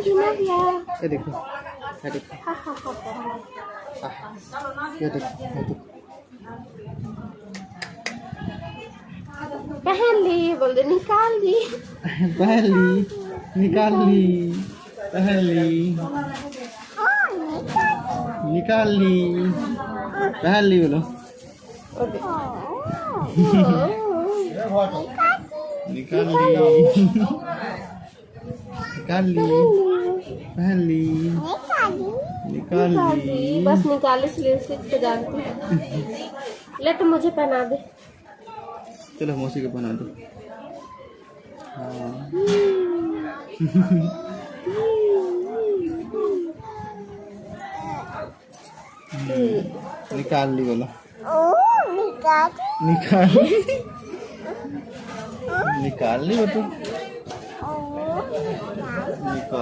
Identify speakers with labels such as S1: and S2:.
S1: ये देखो, ये देखो, ये देखो, ये देखो।
S2: पहन ली, बोल दे निकाल ली।
S1: पहन ली, निकाल ली, पहन ली, निकाल ली, पहन ली बोलो। निकाल ली, निकाल ली, पहन ली, निकाल ली।
S2: बस निकाले इसलिए सीट पे जानती हूँ। ले तो मुझे पहना दे।
S1: चलो मौसी को पहना दो। हाँ। निकाल ली बोलो। निकाल निकाल ली वो तो। निकाल